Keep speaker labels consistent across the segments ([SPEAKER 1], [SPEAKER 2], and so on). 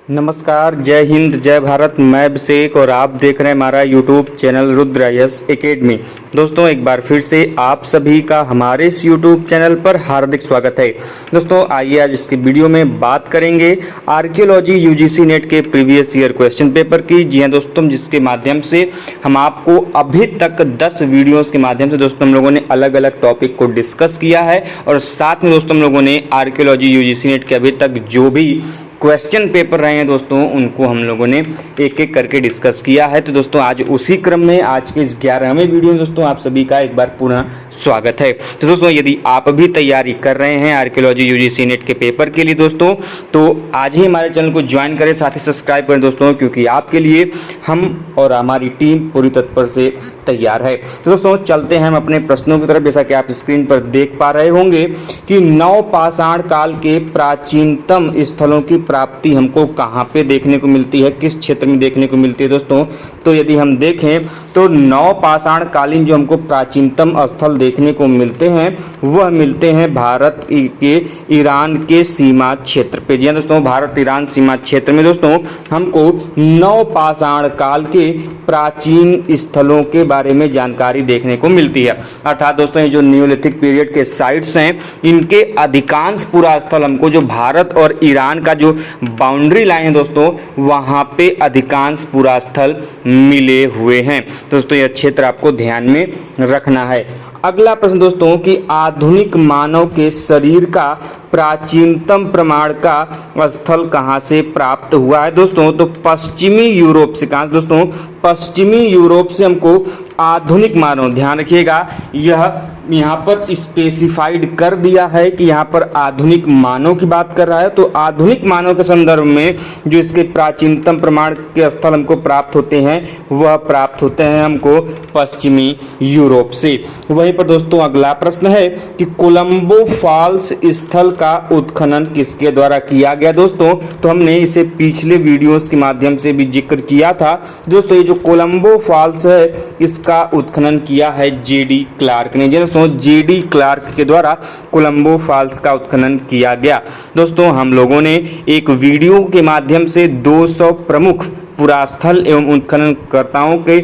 [SPEAKER 1] नमस्कार, जय हिंद, जय भारत। मैं अभिषेक और आप देख रहे हैं हमारा YouTube channel Rudra IAS academy. दोस्तों, एक बार फिर से आप सभी का हमारे इस यूट्यूब चैनल पर हार्दिक स्वागत है। दोस्तों, आइए आज इसकी वीडियो में बात करेंगे आर्कियोलॉजी UGC नेट के प्रीवियस ईयर क्वेश्चन पेपर की। जी हाँ दोस्तों, जिसके माध्यम से हम आपको अभी तक 10 वीडियोज़ के माध्यम से दोस्तों हम लोगों ने अलग अलग टॉपिक को डिस्कस किया है और साथ में दोस्तों हम लोगों ने आर्कियोलॉजी UGC नेट के अभी तक जो भी क्वेश्चन पेपर रहे हैं दोस्तों उनको हम लोगों ने एक एक करके डिस्कस किया है। तो दोस्तों आज उसी क्रम में आज के इस 11वें वीडियो में दोस्तों आप सभी का एक बार पुनः स्वागत है। तो दोस्तों यदि आप भी तैयारी कर रहे हैं आर्कियोलॉजी UGC नेट के पेपर के लिए दोस्तों, तो आज ही हमारे चैनल को ज्वाइन करें, साथ ही सब्सक्राइब करें दोस्तों, क्योंकि आपके लिए हम और हमारी टीम पूरी तत्पर से तैयार है। तो दोस्तों चलते हैं हम अपने प्रश्नों की तरफ। जैसा कि आप स्क्रीन पर देख पा रहे होंगे कि नवपाषाण काल के प्राचीनतम स्थलों की प्राप्ति हमको कहाँ पे देखने को मिलती है, किस क्षेत्र में देखने को मिलती है दोस्तों। तो यदि हम देखें तो नवपाषाण कालीन जो हमको प्राचीनतम स्थल देखने को मिलते हैं वह मिलते हैं भारत के ईरान के सीमा क्षेत्र पे। जी दोस्तों, भारत ईरान सीमा क्षेत्र में दोस्तों हमको नवपाषाण काल के प्राचीन स्थलों के बारे में जानकारी देखने को मिलती है। अर्थात दोस्तों ये जो न्यूलिथिक पीरियड के साइट्स हैं इनके अधिकांश पुरा स्थल हमको जो भारत और ईरान का जो बाउंड्री लाइन है दोस्तों वहां पे अधिकांश पुरा स्थल मिले हुए हैं। दोस्तों यह क्षेत्र आपको ध्यान में रखना है। अगला प्रश्न दोस्तों कि आधुनिक मानव के शरीर का प्राचीनतम प्रमाण का स्थल कहां से प्राप्त हुआ है दोस्तों। तो पश्चिमी यूरोप से। कहां से दोस्तों? पश्चिमी यूरोप से हमको आधुनिक मानव, ध्यान रखिएगा यह यहाँ पर स्पेसिफाइड कर दिया है कि यहाँ पर आधुनिक मानव की बात कर रहा है। तो आधुनिक मानव के संदर्भ में जो इसके प्राचीनतम प्रमाण के स्थल हमको प्राप्त होते हैं वह प्राप्त होते हैं हमको पश्चिमी यूरोप से। वहीं पर दोस्तों अगला प्रश्न है कि कोलंबो फॉल्स स्थल का उत्खनन किसके द्वारा किया गया दोस्तों। तो हमने इसे पिछले वीडियोस के माध्यम से भी जिक्र किया था दोस्तों। ये जो कोलंबो फॉल्स है इसका उत्खनन किया है JD क्लार्क ने। दोस्तों JD क्लार्क के द्वारा कोलंबो फॉल्स का उत्खनन किया गया। दोस्तों हम लोगों ने एक वीडियो के माध्यम से 200 प्रमुख पुरास्थल एवं उत्खननकर्ताओं के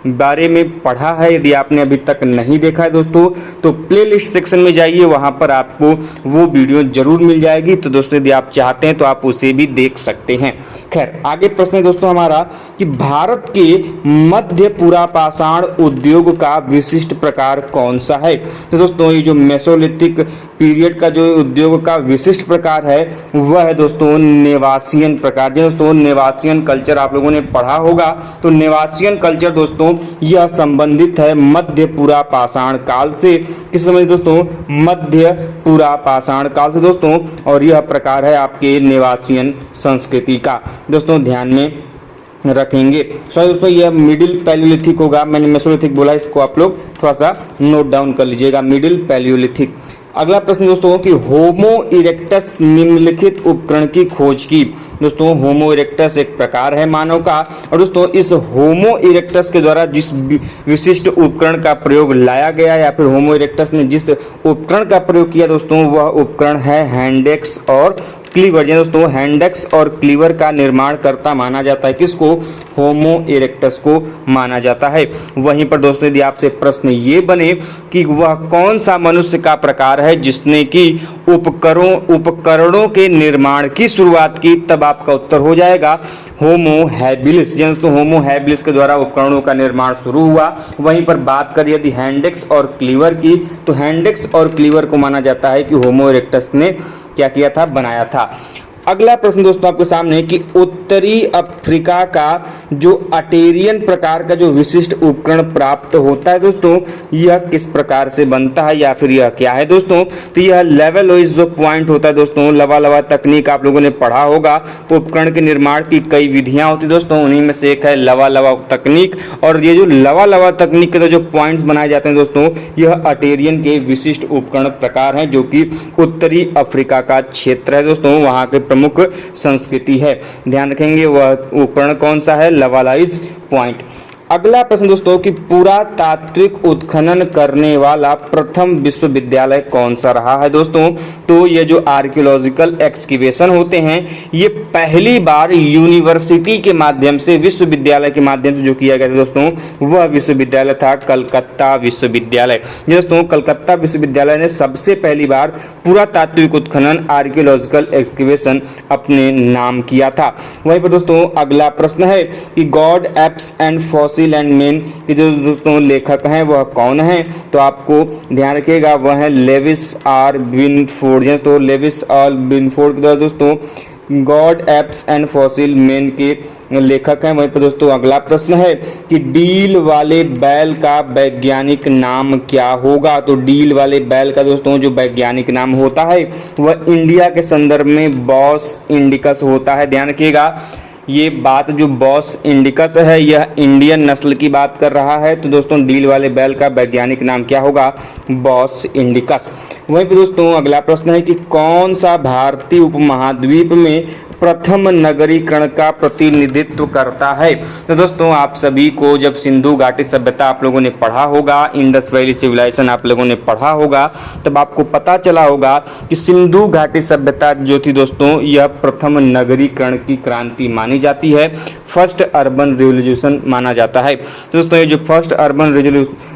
[SPEAKER 1] बारे में पढ़ा है। यदि आपने अभी तक नहीं देखा है दोस्तों तो प्लेलिस्ट सेक्शन में जाइए, वहां पर आपको वो वीडियो जरूर मिल जाएगी। तो दोस्तों यदि आप चाहते हैं तो आप उसे भी देख सकते हैं। खैर आगे प्रश्न है दोस्तों हमारा कि भारत के मध्य पुरापाषाण उद्योग का विशिष्ट प्रकार कौन सा है। तो दोस्तों ये जो मेसोलिथिक पीरियड का जो उद्योग का विशिष्ट प्रकार है वह है दोस्तों नेवासियन प्रकार। दोस्तों नेवासियन कल्चर आप लोगों ने पढ़ा होगा। तो नेवासियन कल्चर दोस्तों यह संबंधित है मध्य पुरापाषाण काल से। किस समय दोस्तों? मध्य पुरापाषाण काल से दोस्तों। और यह प्रकार है आपके नेवासियन संस्कृति का। दोस्तों ध्यान में रखेंगे। दोस्तों यह मिडिल पैलियोलिथिक होगा। मैंने मेसोलिथिक बोला, इसको आप लोग थोड़ा सा नोट डाउन कर लीजिएगा, मिडिल पैलियोलिथिक। अगला प्रश्न दोस्तों कि होमो इरेक्टस निम्नलिखित उपकरण की खोज की। दोस्तों होमो इरेक्टस एक प्रकार है मानव का, और दोस्तों इस होमो इरेक्टस के द्वारा जिस विशिष्ट उपकरण का प्रयोग लाया गया या फिर होमो इरेक्टस ने जिस उपकरण का प्रयोग किया दोस्तों वह उपकरण है हैंडेक्स और क्लीवर। दोस्तों हैंडेक्स और क्लीवर का निर्माण करता माना जाता है किसको? होमो इरेक्टस को माना जाता है। वहीं पर दोस्तों यदि आपसे प्रश्न ये बने कि वह कौन सा मनुष्य का प्रकार है जिसने कि उपकरणों के निर्माण की शुरुआत की, तब आपका उत्तर हो जाएगा होमो हैबिलिस। दोस्तों होमो हैबिलिस के द्वारा उपकरणों का निर्माण शुरू हुआ। वहीं पर बात करें यदि हैंडेक्स और क्लीवर की, तो हैंडेक्स और क्लीवर को माना जाता है कि होमो इरेक्टस ने क्या किया था? बनाया था। अगला प्रश्न दोस्तों आपके सामने कि उत्तरी अफ्रीका का जो अटेरियन प्रकार का जो विशिष्ट उपकरण प्राप्त होता है दोस्तों यह किस प्रकार से बनता है या फिर यह क्या है दोस्तों। तो यह लेवलॉइज जो पॉइंट होता है दोस्तों, लवा लवा तकनीक आप लोगों ने पढ़ा होगा। उपकरण के निर्माण की कई विधियां होती दोस्तों, उन्हीं में से एक है लवा लवा तकनीक। और ये जो लवा लवा तकनीक के जो पॉइंट्स बनाए जाते हैं दोस्तों यह अटेरियन के विशिष्ट उपकरण प्रकार हैं जो कि उत्तरी अफ्रीका का क्षेत्र है दोस्तों, वहां के प्रमुख संस्कृति है। ध्यान रखेंगे वह उपकरण कौन सा है? लेवलाइज पॉइंट। अगला प्रश्न दोस्तों कि पुरातात्विक उत्खनन करने वाला प्रथम विश्वविद्यालय कौन सा रहा है दोस्तों। तो ये जो आर्कियोलॉजिकल एक्सकेवेशन होते हैं ये पहली बार यूनिवर्सिटी के माध्यम से, विश्वविद्यालय के माध्यम से जो किया गया था दोस्तों, वह विश्वविद्यालय था कलकत्ता विश्वविद्यालय। दोस्तों कलकत्ता विश्वविद्यालय ने सबसे पहली बार पुरातात्विक उत्खनन, आर्कियोलॉजिकल एक्सकेवेशन अपने नाम किया था। वहीं पर दोस्तों अगला प्रश्न है कि God apps and fossil and main के जो दोस्तों लेखक हैं वह कौन है। तो आपको ध्यान रखिएगा वह है लेविस आर विनफोर्ड। तो लेविस आर विनफोर्ड के द्वारा दोस्तों God apps and fossil main के लेखक हैं। वहीं पर दोस्तों अगला प्रश्न है कि डील वाले बैल का वैज्ञानिक नाम क्या होगा। तो डील वाले बैल का दोस्तों जो वैज्ञानिक नाम होता है वह इंडिया के संदर्भ में बॉस इंडिकस होता है। ध्यान रखिएगा ये बात, जो बॉस इंडिकस है यह इंडियन नस्ल की बात कर रहा है। तो दोस्तों डील वाले बैल का वैज्ञानिक नाम क्या होगा, बॉस इंडिकस। वहीं पे दोस्तों अगला प्रश्न है कि कौन सा भारतीय उपमहाद्वीप में प्रथम नगरीकरण का प्रतिनिधित्व करता है। तो दोस्तों आप सभी को जब सिंधु घाटी सभ्यता आप लोगों ने पढ़ा होगा, इंडस वैली सिविलाइजेशन आप लोगों ने पढ़ा होगा, तब आपको पता चला होगा कि सिंधु घाटी सभ्यता जो थी दोस्तों यह प्रथम नगरीकरण की क्रांति मानी जाती है, फर्स्ट अर्बन रिवोल्यूशन माना जाता है। तो दोस्तों ये जो फर्स्ट अर्बन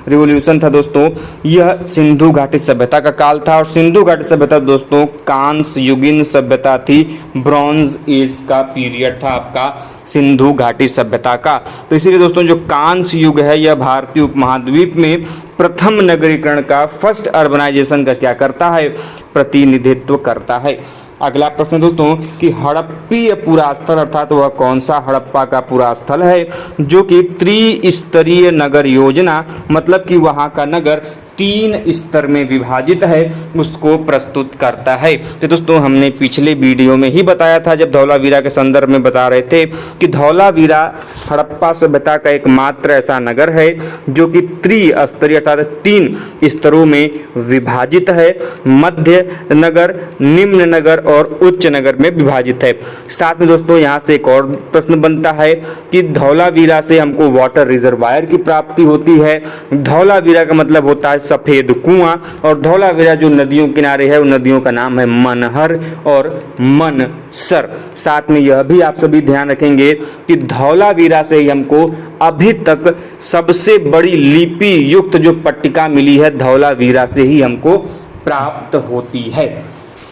[SPEAKER 1] रिवोल्यूशन था दोस्तों यह सिंधु घाटी सभ्यता का काल था। और सिंधु घाटी सभ्यता दोस्तों कांस्य युगीन सभ्यता थी, ब्रॉन्ज एज का पीरियड था आपका सिंधु घाटी सभ्यता का। तो इसीलिए दोस्तों जो कांस्य युग है यह भारतीय उपमहाद्वीप में प्रथम नगरीकरण का, फर्स्ट अर्बनाइजेशन का क्या करता है, प्रतिनिधित्व करता है। अगला प्रश्न दोस्तों कि हड़प्पीय पुरास्थल अर्थात वह कौन सा हड़प्पा का पुरास्थल है जो कि त्रिस्तरीय नगर योजना, मतलब कि वहां का नगर 3 स्तर में विभाजित है, उसको प्रस्तुत करता है। तो दोस्तों हमने पिछले वीडियो में ही बताया था जब धौलावीरा के संदर्भ में बता रहे थे कि धौलावीरा हड़प्पा सभ्यता का एकमात्र ऐसा नगर है जो कि त्रिस्तरीय अर्थात 3 स्तरों में विभाजित है, मध्य नगर, निम्न नगर और उच्च नगर में विभाजित है। साथ में दोस्तों यहाँ से एक और प्रश्न बनता है कि धौलावीरा से हमको वाटर रिजर्वायर की प्राप्ति होती है। धौलावीरा का मतलब होता है सफेद कुआं, और धौलावीरा जो नदियों किनारे है उन नदियों का नाम है मनहर और मनसर। साथ में यह भी आप सभी ध्यान रखेंगे कि धौलावीरा से ही हमको अभी तक सबसे बड़ी लिपि युक्त जो पट्टिका मिली है धौलावीरा से ही हमको प्राप्त होती है।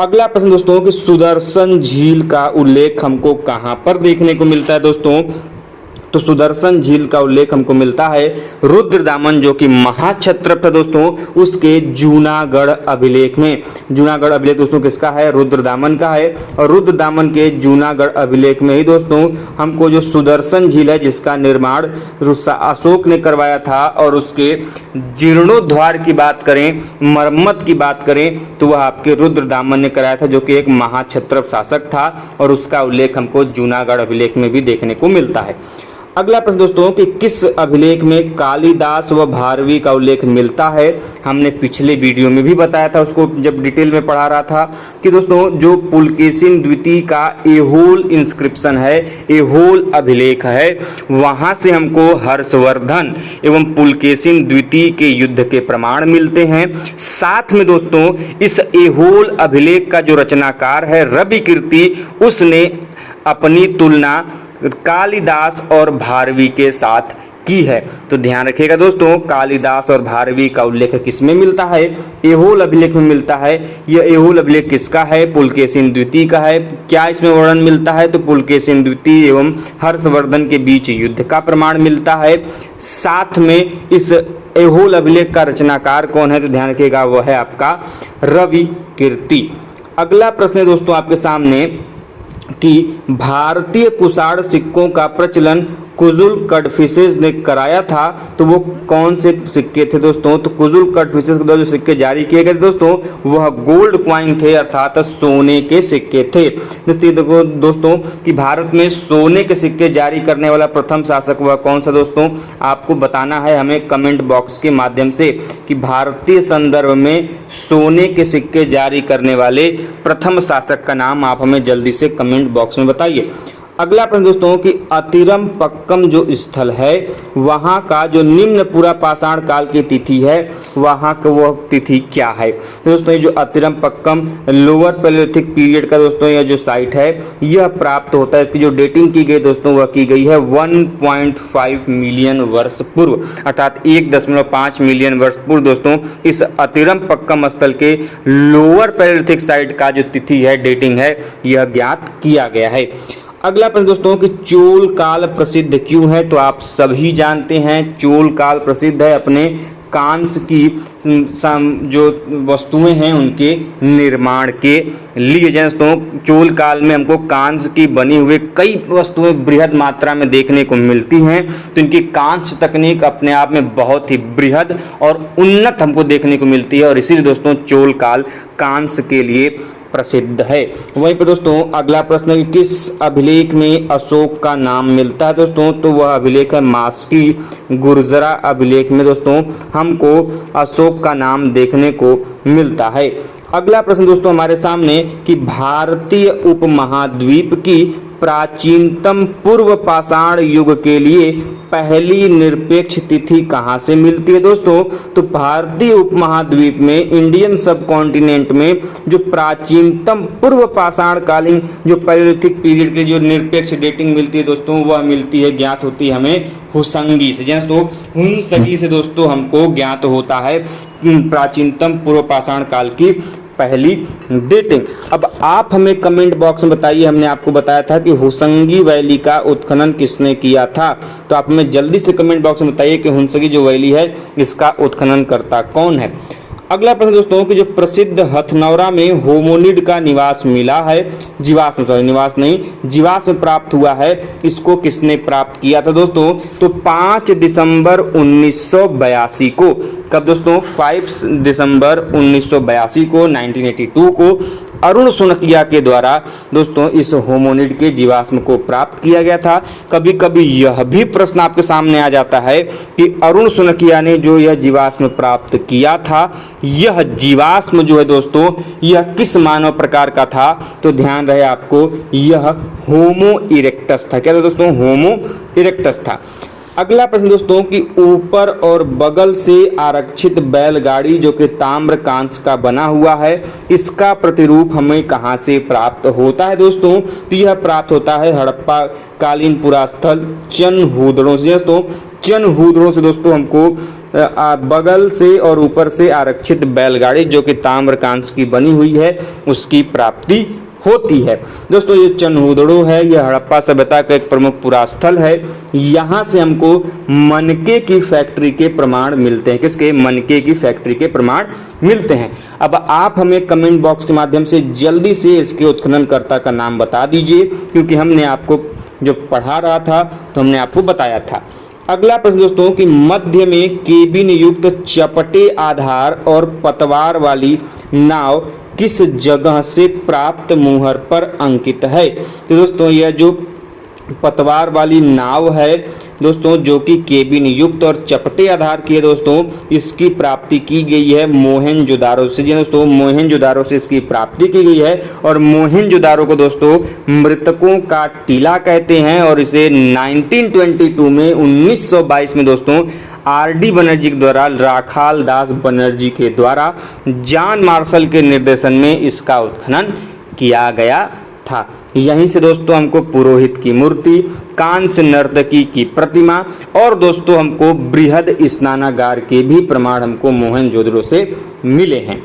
[SPEAKER 1] अगला प्रश्न दोस्तों कि सुदर्शन झील का उल्लेख हमको कहां पर देखने को मिलता है दोस्तों। तो सुदर्शन झील का उल्लेख हमको मिलता है रुद्रदामन जो कि महाक्षत्रप है दोस्तों उसके जूनागढ़ अभिलेख में। जूनागढ़ अभिलेख दोस्तों किसका है, रुद्रदामन का है। और रुद्रदामन के जूनागढ़ अभिलेख में ही दोस्तों हमको जो सुदर्शन झील है जिसका निर्माण अशोक ने करवाया था, और उसके जीर्णोद्धार की बात करें, मरम्मत की बात करें तो वह आपके रुद्रदामन ने कराया था जो कि एक महाक्षत्रप शासक था, और उसका उल्लेख हमको जूनागढ़ अभिलेख में भी देखने को मिलता है। अगला प्रश्न दोस्तों कि किस अभिलेख में कालिदास व भारवी का उल्लेख मिलता है। हमने पिछले वीडियो में भी बताया था, उसको जब डिटेल में पढ़ा रहा था कि दोस्तों जो पुलकेशिन द्वितीय का एहोल इंस्क्रिप्शन है, एहोल अभिलेख है, वहां से हमको हर्षवर्धन एवं पुलकेशिन द्वितीय के युद्ध के प्रमाण मिलते हैं। साथ में दोस्तों इस एहोल अभिलेख का जो रचनाकार है रविकीर्ति, उसने अपनी तुलना कालिदास और भारवी के साथ की है। तो ध्यान रखिएगा दोस्तों कालिदास और भारवी का उल्लेख किसमें मिलता है, एहोल अभिलेख में मिलता है। यह एहोल अभिलेख किसका है, पुलकेशिन द्वितीय का है। क्या इसमें वर्णन मिलता है, तो पुलकेशिन द्वितीय एवं हर्षवर्धन के बीच युद्ध का प्रमाण मिलता है। साथ में इस एहोल अभिलेख का रचनाकार कौन है, तो ध्यान रखिएगा वह है आपका रविकीर्ति। अगला प्रश्न है दोस्तों आपके सामने कि भारतीय कुषाण सिक्कों का प्रचलन कुजुल कड़फिसेस ने कराया था, तो वो कौन से सिक्के थे दोस्तों। तो कुजुल कड़फिसेस के द्वारा जो सिक्के जारी किए गए दोस्तों वह गोल्ड क्वाइन थे अर्थात सोने के सिक्के थे। देखो दोस्तों कि भारत में सोने के सिक्के जारी करने वाला प्रथम शासक वह कौन सा दोस्तों, आपको बताना है हमें कमेंट बॉक्स के माध्यम से कि भारतीय संदर्भ में सोने के सिक्के जारी करने वाले प्रथम शासक का नाम आप हमें जल्दी से कमेंट बॉक्स में बताइए। अगला प्रश्न दोस्तों कि अतिरम पक्कम जो स्थल है वहां का जो निम्न पूरा पाषाण काल की तिथि है वहां का वह तिथि क्या है। तो दोस्तों ये जो अतिरम पक्कम लोअर पैलियोलिथिक पीरियड का दोस्तों यह जो साइट है यह प्राप्त होता है। इसकी जो डेटिंग की गई दोस्तों वह की गई है 1.5 मिलियन वर्ष पूर्व, अर्थात 1.5 मिलियन वर्ष पूर्व दोस्तों इस अतिरम पक्कम स्थल के लोअर पैलियोलिथिक साइट का जो तिथि है डेटिंग है यह ज्ञात किया गया है। अगला प्रश्न दोस्तों कि चोल काल प्रसिद्ध क्यों है। तो आप सभी जानते हैं चोल काल प्रसिद्ध है अपने कांस्य की जो वस्तुएं हैं उनके निर्माण के लिए। दोस्तों चोल काल में हमको कांस्य की बनी हुई कई वस्तुएं बृहद मात्रा में देखने को मिलती हैं। तो इनकी कांस्य तकनीक अपने आप में बहुत ही बृहद और उन्नत हमको देखने को मिलती है और इसीलिए दोस्तों चोल काल कांस्य के लिए प्रसिद्ध है। वहीं पर दोस्तों अगला प्रश्न है कि किस अभिलेख में अशोक का नाम मिलता है। दोस्तों तो वह अभिलेख है मास्की गुर्जरा अभिलेख में दोस्तों हमको अशोक का नाम देखने को मिलता है। अगला प्रश्न दोस्तों हमारे सामने कि भारतीय उपमहाद्वीप की प्राचीनतम पूर्व पाषाण युग के लिए पहली निरपेक्ष तिथि कहां से मिलती है। दोस्तों तो भारतीय उपमहाद्वीप में इंडियन सब कॉन्टिनेंट में जो प्राचीनतम पूर्व पाषाण कालीन जो पैलियोलिथिक पीरियड के जो निरपेक्ष डेटिंग मिलती है दोस्तों वह मिलती है ज्ञात होती है हमें हुसंगी से। दोस्तों हुनसगी से दोस्तों हमको ज्ञात होता है प्राचीनतम पूर्व पाषाण काल की पहली डेटिंग। अब आप हमें कमेंट बॉक्स में बताइए, हमने आपको बताया था कि हुसंगी वैली का उत्खनन किसने किया था। तो आप हमें जल्दी से कमेंट बॉक्स में बताइए कि हुसंगी जो वैली है इसका उत्खनन करता कौन है। अगला प्रश्न दोस्तों कि जो प्रसिद्ध हथनौरा में होमोनिड का निवास मिला है जीवाश्म प्राप्त हुआ है, इसको किसने प्राप्त किया था। दोस्तों तो 5 दिसंबर 1982 को, कब दोस्तों 5 दिसंबर 1982 को 1982 को अरुण सुनकिया के द्वारा दोस्तों इस होमोनिड के जीवाश्म को प्राप्त किया गया था। कभी कभी यह भी प्रश्न आपके सामने आ जाता है कि अरुण सुनकिया ने जो यह जीवाश्म प्राप्त किया था यह जीवाश्म जो है दोस्तों यह किस मानव प्रकार का था। तो ध्यान रहे आपको यह होमो इरेक्टस था। क्या था दोस्तों होमो इरेक्टस था। अगला प्रश्न दोस्तों कि ऊपर और बगल से आरक्षित बैलगाड़ी जो कि ताम्र कांस्य का बना हुआ है इसका प्रतिरूप हमें कहां से प्राप्त होता है। दोस्तों तो यह प्राप्त होता है हड़प्पा कालीन पुरास्थल चनहूदड़ों से। दोस्तों चनहूदड़ों से दोस्तों हमको बगल से और ऊपर से आरक्षित बैलगाड़ी जो कि ताम्र कांस्य की बनी हुई है उसकी प्राप्ति होती है। दोस्तों ये चनहूदड़ो है यह हड़प्पा सभ्यता का एक प्रमुख पुरास्थल है। यहाँ से हमको मनके की फैक्ट्री के प्रमाण मिलते हैं। किसके? मनके की फैक्ट्री के प्रमाण मिलते हैं। अब आप हमें कमेंट बॉक्स के माध्यम से जल्दी से इसके उत्खननकर्ता का नाम बता दीजिए, क्योंकि हमने आपको जो पढ़ा रहा था तो हमने आपको बताया था। अगला प्रश्न दोस्तों कि मध्य में केबिन युक्त चपटे आधार और पतवार वाली नाव किस जगह से प्राप्त मुहर पर अंकित है। तो दोस्तों यह जो पतवार वाली नाव है दोस्तों जो कि केबिन युक्त और चपटे आधार की है दोस्तों इसकी प्राप्ति की गई है मोहनजोदारो से। दोस्तों मोहनजोदारो से इसकी प्राप्ति की गई है और मोहनजोदारो को दोस्तों मृतकों का टीला कहते हैं और इसे 1922 में 1922 में दोस्तों आर.डी. बनर्जी के द्वारा राखाल दास बनर्जी के द्वारा जॉन मार्शल के निर्देशन में इसका उत्खनन किया गया था। यहीं से दोस्तों हमको पुरोहित की मूर्ति, कांस्य नर्तकी की प्रतिमा और दोस्तों हमको बृहद स्नानागार के भी प्रमाण हमको मोहनजोदड़ो से मिले हैं।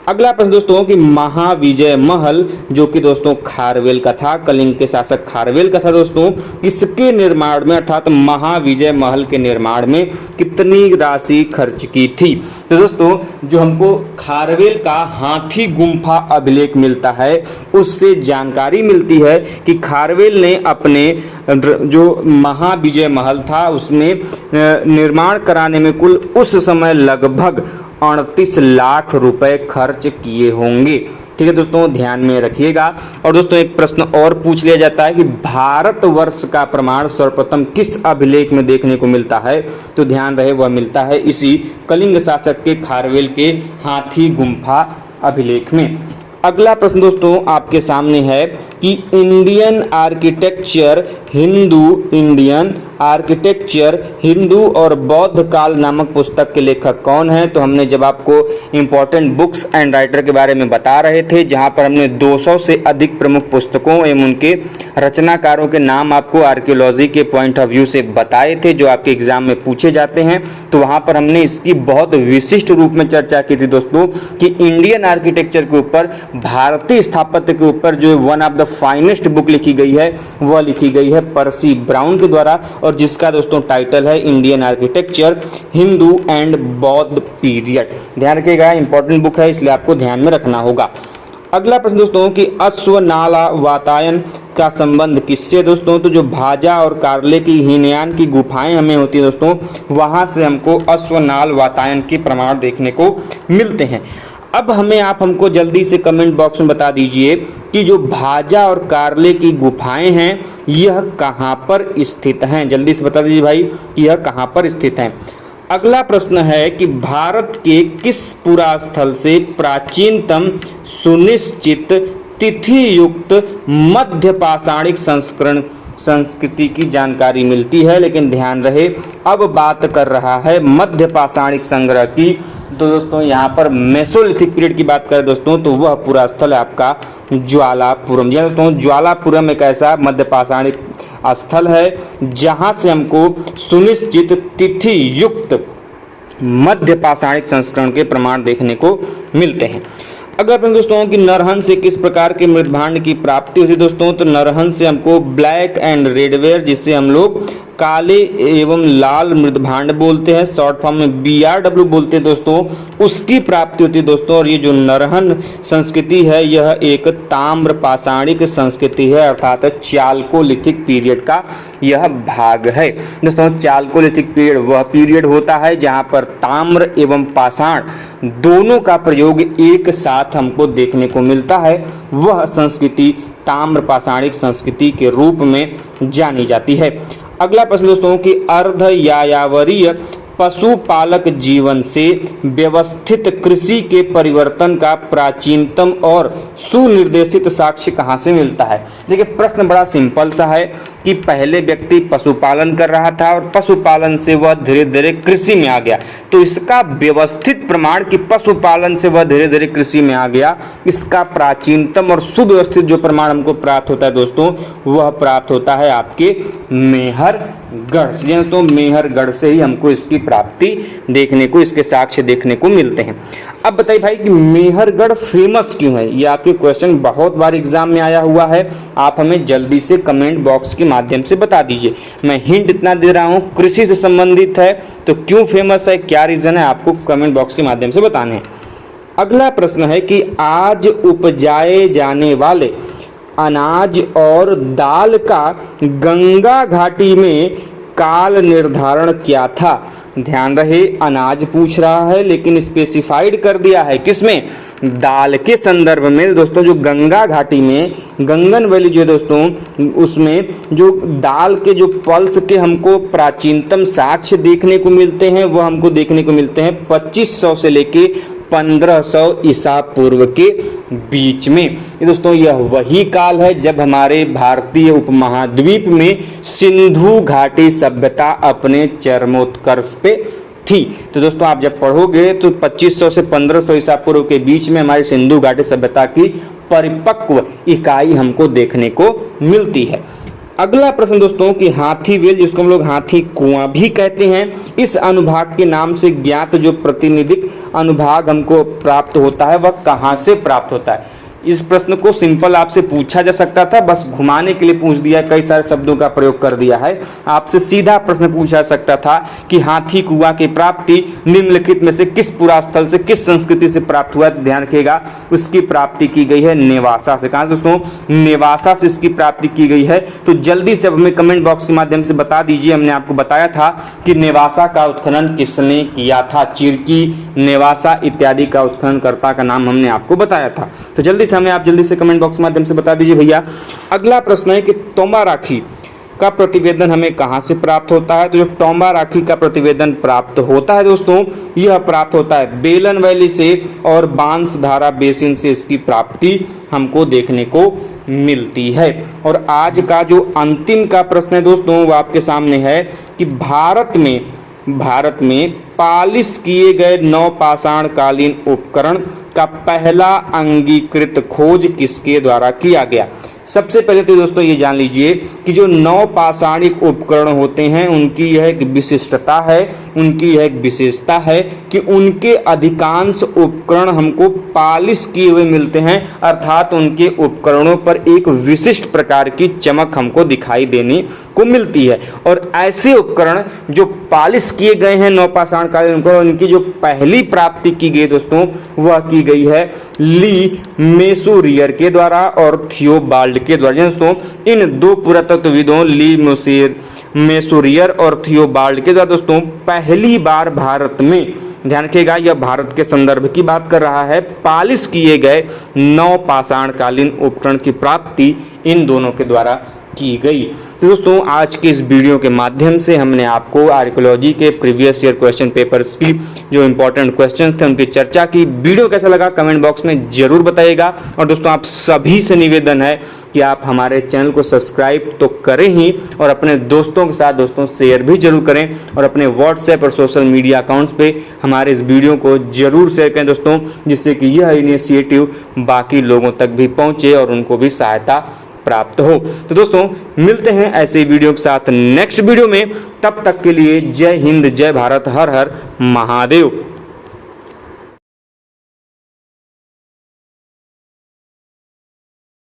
[SPEAKER 1] अगला प्रश्न दोस्तों कि महाविजय महल जो कि दोस्तों खारवेल का था, कलिंग के शासक खारवेल का था दोस्तों, इसके निर्माण में अर्थात महाविजय महल के निर्माण में कितनी राशि खर्च की थी। तो दोस्तों जो हमको खारवेल का हाथी गुम्फा अभिलेख मिलता है उससे जानकारी मिलती है कि खारवेल ने अपने जो महाविजय महल था उसमें निर्माण कराने में कुल उस समय लगभग 38 लाख रुपए खर्च किए होंगे। ठीक है दोस्तों ध्यान में रखिएगा। और दोस्तों एक प्रश्न और पूछ लिया जाता है कि भारतवर्ष का प्रमाण सर्वप्रथम किस अभिलेख में देखने को मिलता है। तो ध्यान रहे वह मिलता है इसी कलिंग शासक के खारवेल के हाथी गुम्फा अभिलेख में। अगला प्रश्न दोस्तों आपके सामने है कि इंडियन आर्किटेक्चर हिंदू और बौद्ध काल नामक पुस्तक के लेखक कौन है। तो हमने जब आपको इंपॉर्टेंट बुक्स एंड राइटर के बारे में बता रहे थे, जहां पर हमने 200 से अधिक प्रमुख पुस्तकों एवं उनके रचनाकारों के नाम आपको आर्कियोलॉजी के पॉइंट ऑफ व्यू से बताए थे, जो आपके एग्जाम में पूछे जाते हैं। तो वहां पर हमने इसकी बहुत विशिष्ट रूप में चर्चा की थी दोस्तों कि इंडियन आर्किटेक्चर के ऊपर, भारतीय स्थापत्य के ऊपर जो one of the finest book लिखी गई है वह लिखी गई है पर्सी ब्राउन के द्वारा, और जिसका दोस्तों टाइटल है इंडियन आर्किटेक्चर हिंदू एंड बौद्ध पीरियड। ध्यान रखिएगा, इंपॉर्टेंट बुक है इसलिए आपको ध्यान में रखना होगा। अगला प्रश्न दोस्तों कि अश्वनाला वातायन का संबंध किससे दोस्तों। तो जो भाजा और कार्ले की हीनयान की गुफाएं हमें होती है दोस्तों, वहां से हमको अश्वनाल वातायन के प्रमाण देखने को मिलते हैं। अब हमको जल्दी से कमेंट बॉक्स में बता दीजिए कि जो भाजा और कार्ले की गुफाएं हैं यह कहां पर स्थित हैं। जल्दी से बता दीजिए भाई कि यह कहां पर स्थित हैं। अगला प्रश्न है कि भारत के किस पुरास्थल से प्राचीनतम सुनिश्चित तिथि युक्त मध्य पाषाणिक संस्कृति की जानकारी मिलती है। लेकिन ध्यान रहे, अब बात कर रहा है मध्य पाषाणिक संग्रह की। तो दोस्तों यहाँ पर मेसोलिथिक पीरियड की बात करें दोस्तों, तो वह पूरा स्थल है आपका ज्वालापुरम। जी दोस्तों, ज्वालापुरम एक ऐसा मध्य पाषाणिक स्थल है जहां से हमको सुनिश्चित तिथि युक्त मध्य पाषाणिक संस्करण के प्रमाण देखने को मिलते हैं। अगर अपन दोस्तों कि नरहन से किस प्रकार के मृदभांड की प्राप्ति होती है दोस्तों, तो नरहन से हमको ब्लैक एंड रेडवेयर, जिससे हम लोग काले एवं लाल मृदभांड बोलते हैं, शॉर्ट फॉर्म में BRW बोलते हैं दोस्तों, उसकी प्राप्ति होती है दोस्तों। और ये जो नरहन संस्कृति है यह एक ताम्र पाषाणिक संस्कृति है, अर्थात चाल्कोलिथिक पीरियड का यह भाग है दोस्तों। चाल्कोलिथिक पीरियड वह पीरियड होता है जहां पर ताम्र एवं पाषाण दोनों का प्रयोग एक साथ हमको देखने को मिलता है। वह संस्कृति ताम्र पाषाणिक संस्कृति के रूप में जानी जाती है। अगला प्रश्न दोस्तों कि अर्ध यायावरीय पशुपालक जीवन से व्यवस्थित कृषि के परिवर्तन का प्राचीनतम और सुनिर्देशित साक्ष्य कहां से मिलता है। देखिए प्रश्न बड़ा सिंपल सा है कि पहले व्यक्ति पशुपालन कर रहा था और पशुपालन से वह धीरे धीरे कृषि में आ गया, तो इसका व्यवस्थित प्रमाण कि पशुपालन से वह धीरे धीरे कृषि में आ गया, इसका प्राचीनतम और सुव्यवस्थित जो प्रमाण हमको प्राप्त होता है दोस्तों, वह प्राप्त होता है आपके मेहरगढ़ से। दोस्तों मेहरगढ़ से ही हमको इसकी प्राप्ति देखने को, इसके साक्ष्य देखने को मिलते हैं। अब बताइए भाई कि मेहरगढ़ फेमस क्यों है। ये आपके क्वेश्चन बहुत बार एग्जाम में आया हुआ है, आप हमें जल्दी से कमेंट बॉक्स के माध्यम से बता दीजिए। मैं हिंट इतना दे रहा हूँ, कृषि से संबंधित है, तो क्यों फेमस है, क्या रीजन है, आपको कमेंट बॉक्स के माध्यम से बताने हैं। अगला प्रश्न है कि आज उपजाए जाने वाले अनाज और दाल का गंगा घाटी में काल निर्धारण क्या था। ध्यान रहे, अनाज पूछ रहा है लेकिन स्पेसिफाइड कर दिया है किसमें, दाल के संदर्भ में दोस्तों। जो गंगा घाटी में गंगन वैली जो है दोस्तों, उसमें जो दाल के जो पल्स के हमको प्राचीनतम साक्ष्य देखने को मिलते हैं, वह हमको देखने को मिलते हैं 2500 से लेके 1500 ईसा पूर्व के बीच में। ये दोस्तों यह वही काल है जब हमारे भारतीय उपमहाद्वीप में सिंधु घाटी सभ्यता अपने चरमोत्कर्ष पे थी। तो दोस्तों आप जब पढ़ोगे तो 2500 से 1500 ईसा पूर्व के बीच में हमारी सिंधु घाटी सभ्यता की परिपक्व इकाई हमको देखने को मिलती है। अगला प्रश्न दोस्तों कि हाथी वेल, जिसको हम लोग हाथी कुआं भी कहते हैं, इस अनुभाग के नाम से ज्ञात जो प्रतिनिधिक अनुभाग हमको प्राप्त होता है वह कहां से प्राप्त होता है। इस प्रश्न को सिंपल आपसे पूछा जा सकता था, बस घुमाने के लिए पूछ दिया, कई सारे शब्दों का प्रयोग कर दिया है। आपसे सीधा प्रश्न पूछा जा सकता था कि हाथी कुआं की प्राप्ति निम्नलिखित में से किस पुरास्थल से, किस संस्कृति से प्राप्त हुआ। ध्यान रखिएगा, उसकी प्राप्ति की गई है नेवासा से। कहां दोस्तों, नेवासा से इसकी प्राप्ति की गई है। तो जल्दी से अब हमें कमेंट बॉक्स के माध्यम से बता दीजिए। हमने आपको बताया था कि नेवासा का उत्खनन किसने किया था, चिरकी, नेवासा इत्यादि का उत्खननकर्ता का नाम हमने आपको बताया था। तो जल्दी हमें आप जल्दी से कमेंट बॉक्स के माध्यम से बता दीजिए भैया। अगला प्रश्न है कि तोमाराखी का प्रतिवेदन हमें कहाँ से प्राप्त होता है? तो जो टोम्बा राखी का प्रतिवेदन प्राप्त होता है दोस्तों, यह प्राप्त होता है बेलन वैली से और बांसधारा बेसिन से इसकी प्राप्ति हमको देखने को मिलती है। और आज का जो अंतिम का प्रश्न है दोस्तों, वो आपके सामने है कि भारत में पालिश किए गए नवपाषाण कालीन उपकरण का पहला अंगीकृत खोज किसके द्वारा किया गया? सबसे पहले तो दोस्तों ये जान लीजिए कि जो नवपाषाणिक उपकरण होते हैं उनकी यह एक विशिष्टता है, उनकी यह एक विशेषता है कि उनके अधिकांश उपकरण हमको पालिश किए हुए मिलते हैं, अर्थात उनके उपकरणों पर एक विशिष्ट प्रकार की चमक हमको दिखाई देने को मिलती है। और ऐसे उपकरण जो पालिश किए गए हैं नवपाषाण कालीन उपकरण, उनकी जो पहली प्राप्ति की गई दोस्तों, वह की गई है ली मेसुरियर के द्वारा और थियोबाल्ड के द्वारा। दोस्तों इन दो पुरातत्वविदों ली मेसुरियर और थियोबाल्ड के द्वारा दोस्तों पहली बार भारत में, ध्यान रखिएगा यह भारत के संदर्भ की बात कर रहा है, पालिश किए गए नवपाषाण कालीन उपकरण की प्राप्ति इन दोनों के द्वारा की गई। तो दोस्तों आज के इस वीडियो के माध्यम से हमने आपको आर्कियोलॉजी के प्रीवियस ईयर क्वेश्चन पेपर्स की जो इंपॉर्टेंट क्वेश्चन थे उनकी चर्चा की। वीडियो कैसा लगा कमेंट बॉक्स में जरूर बताइएगा। और दोस्तों आप सभी से निवेदन है कि आप हमारे चैनल को सब्सक्राइब तो करें ही और अपने दोस्तों के साथ दोस्तों शेयर भी जरूर करें और अपने व्हाट्सएप और सोशल मीडिया अकाउंट्स पे हमारे इस वीडियो को जरूर शेयर करें दोस्तों, जिससे कि यह इनिशिएटिव बाकी लोगों तक भी पहुंचे और उनको भी सहायता प्राप्त हो। तो दोस्तों मिलते हैं ऐसे वीडियो के साथ नेक्स्ट वीडियो में, तब तक के लिए जय हिंद, जय भारत, हर हर महादेव।